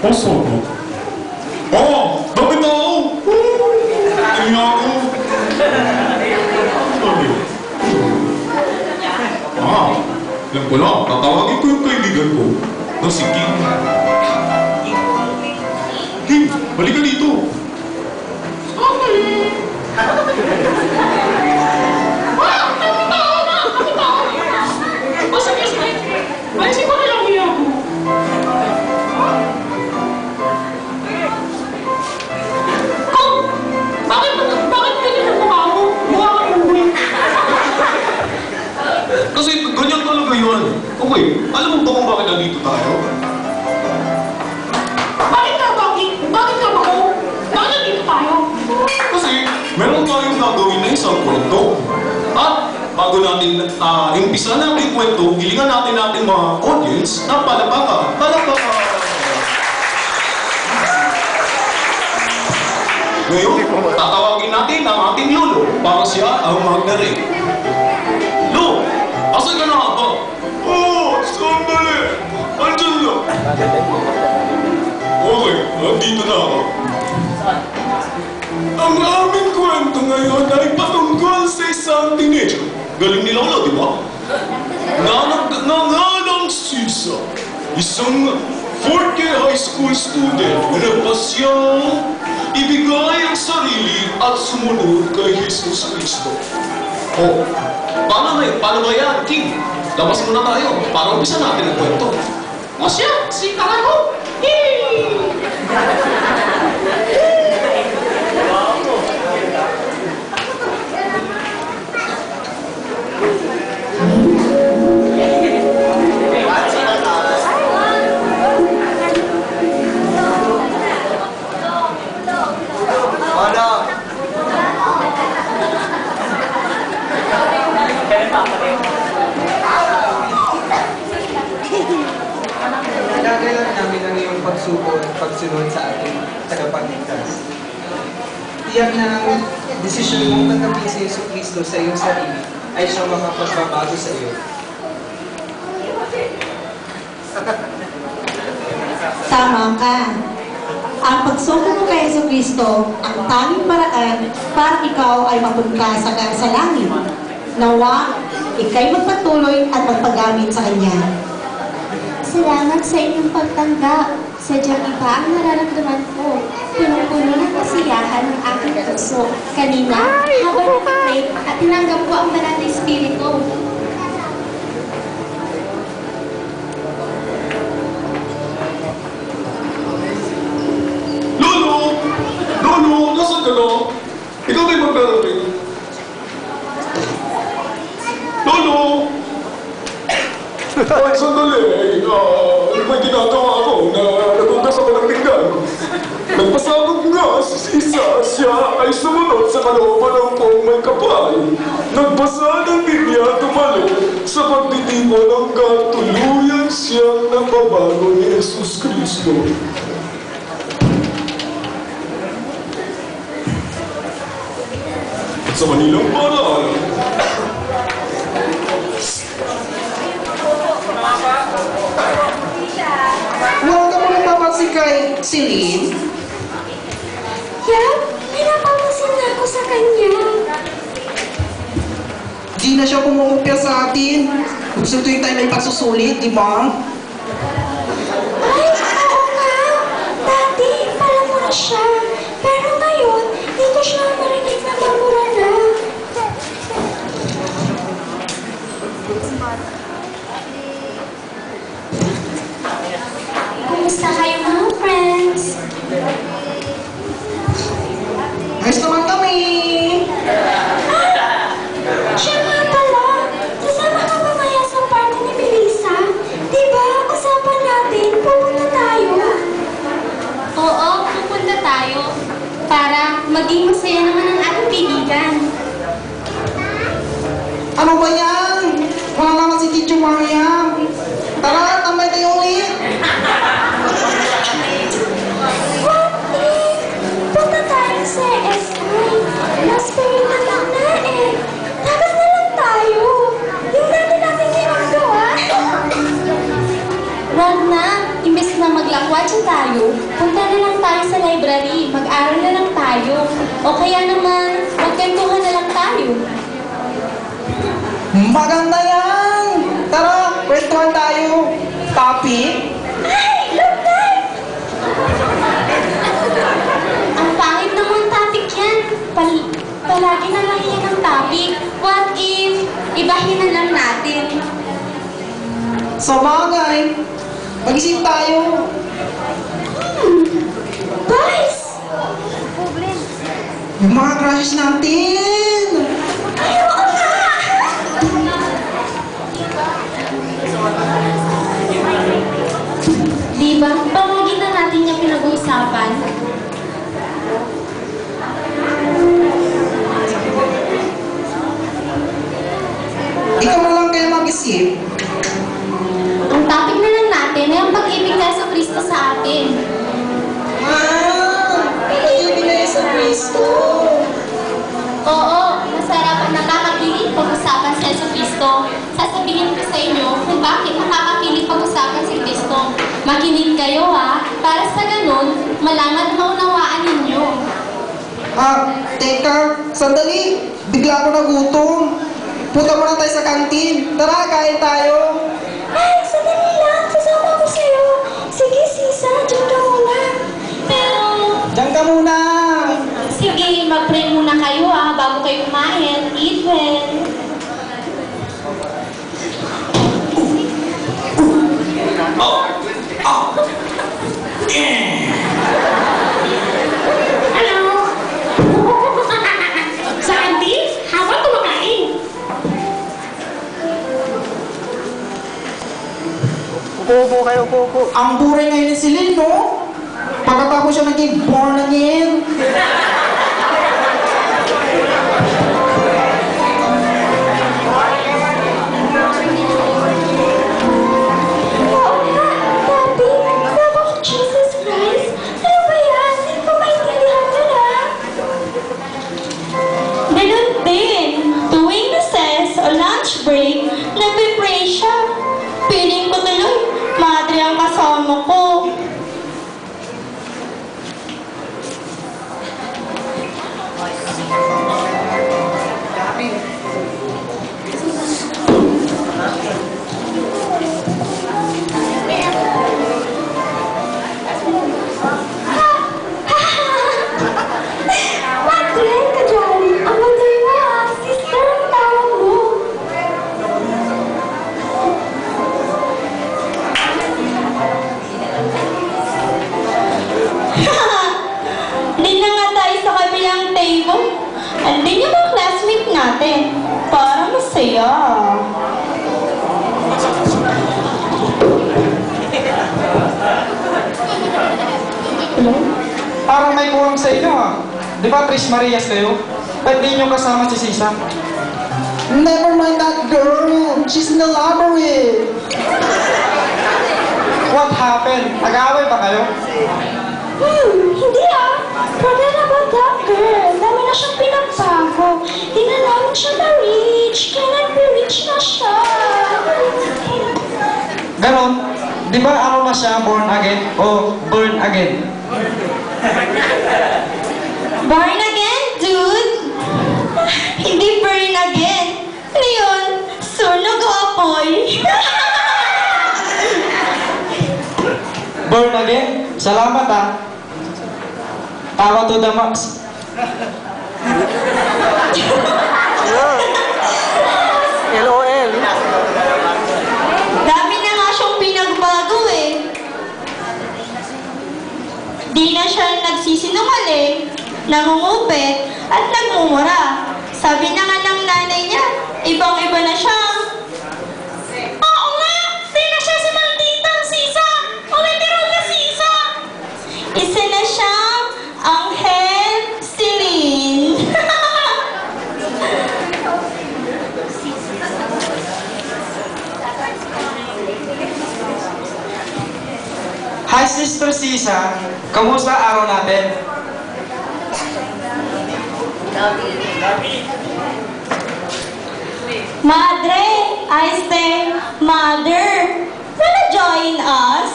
Pasok. Bakit ako? Tingnan ako. Alam ko lang, tatawagin ko yung kaibigan ko na si Kim. Kim, balik ka dito. Kasi ganyan talaga yun. Okay, alam mo ba kung bakit nandito tayo? Bakit nga ba ako? Bakit nandito tayo? Kasi meron tayong gagawin na isang kwento. At bago natin umpisa na ang kwento, hilingan natin mga audience na palakpakan. Ngayon, tatawagin natin ang ating lolo para siya ang mag-narrate. Lo! Asan ka na ba? Sandali! Andyan na! Okay, nandito na ako. Ang aming kwento ngayon ay patungkol sa isang teenager. Galing ni Lolo, di ba? Nangalang Sisa, isang 4th year high school student na nagpasyang ibigay ang sarili at sumunod kay Jesus Cristo. Paano ba yan, King? Labas muna tayo para umpisa natin ang kwento. O siya, si Karago! Kailangan namin ang iyong pagsubok at pagsunod sa ating tagapagligtas. Tiyak na ang desisyon mong tanggapin si Yesu Cristo sa iyong sarili ay siyang makapagbabago sa iyo. Tama ka. Ang pagsuko mo kay Yesu Cristo ang tanging paraan para ikaw ay mapunta sa langit. Nawa, ikay magpatuloy at magpagamit sa Kanya. Salamat sa inyong pagtanggap. Sadyang iba ang nararamdaman ko. Punong-puno ng kasiyahan ng aking puso. Kanina, habang nakapray at tinanggap ko ang banal na Espiritu. Lolo! Lolo! Nasaan ka na? Ikaw kayo magdarating. Lolo! Ay, sandali. May ginagawa ako na nagugas ako ng tinggan. Nagpasabog nga si Sisa. Siya ay sumunod sa kalooban ng pong may kapal. Nagbasa ng Biblia tumalo sa pagtitipon hanggang tuluyan siyang nababago ni Jesus Cristo. Sa Manilang paraan, Huwag ka mo napapansin kay Celine? Yeah, pinapapansin na ako sa kanya. Di na siya kumukupya sa atin. Gusto tuwing tayo may pagsusulit, di ba? Ay, oo nga. Dati, pala mo na siya. Pero ngayon, hindi ko siya marinig na mamura na. Kumusta kayo mga friends? Ayos naman kami! Siya nga pala. Sasama ka mamaya sa party ni Melissa. Diba, usapan natin, pupunta tayo. Oo, pupunta tayo. Para maging masaya naman ang ating kaibigan. Ano ba yan? Wala naman si Teacher Mariam. Tara, tambay tayo ulit. Punta tayo sa SI. Last period na lang na eh. Tapos na lang tayo. Yung natin ginagawa. Wag na. Imbes na maglakwat saan tayo? Punta na lang tayo sa library. Mag-aral na lang tayo. O kaya naman, magkwentuhan na lang tayo. Maganda yan! Tara, kwentuhan tayo. Topic? Ay, love life! Ang pangit naman topic yan. Palagi na lang yan ang topic. What if, ibahin na lang natin? Sa bagay, mag-isip tayo. Guys! Yung mga crushes natin. Ay, oo nga! Diba? Palagi na natin yung pinag-uusapan. Ikaw na lang kayo mag-isip. Ang topic na lang natin ay ang pag-ibig na sa Kristo sa atin. Pag-ibig na sa Kristo. Oo, masarap at nakakakilig pag-usapan sa Yesu Kristo. Sasabihin ko sa inyo kung bakit nakakakilig pag-usapan si Kristo. Makinig kayo ha, para sa ganun, malaman at maunawaan ninyo. Teka, sandali. Bigla ako nagutom. Punta muna tayo sa kantin. Tara, kain tayo. Ay, sandali lang, sasama ko sa'yo. Sige, Sisa, dyan ka muna. Pero, Diyan ka muna. sige, mag-pray muna kayo ha, bago kayo kumain. Eat well. Hello? Sa kantin? Habang kumakain. Upo kayo, upo. Ang buray ngayon ni Celine, no? Pagkatapos siya naging born again. Oo nga, Papi, love of Jesus Christ. Ano ba yan? Hindi ko maintindihan yun ha. Ganun din, tuwing recess o lunch break, nagpe-pray siya. Piling ko tuloy, madre ang kasama ko. Madre, kajali, ang ganda mo ah. Sister ang tawag mo. Din na nga tayo sa kabilang table. Andin yung mga classmate natin. Para masaya. Parang may kuwang sa inyo ah. Di ba Trish Marias kayo? Ba't di nyo kasama si Sisa? Never mind that girl. She's in the library. What happened? Nag-aaway ba kayo? Hindi ah. Forget about that girl. Dami na siyang pinagbago. Di na namin siya na-reach. Kailan be-reach na siya? Ganon? Di ba ano na siya, born again? O burn again? Born again, dude? Hindi burn again. Ano yun? Sunog o apoy? Burn again? Salamat ah. Tawa to the max. LOL. Dami na nga siyang pinagbago eh. Di na siya nagsisinungaling, nangungupit, at nagmumura. Sabi na nga ng nanay niya, ibang-iba na siya. Oo nga! Di na siya si Malditang Sisa! O literal na Sisa! Isa na siyang Anghel Celine. Hi Sister Sisa, kamusta araw natin? Madre, I say, Mother, wanna join us?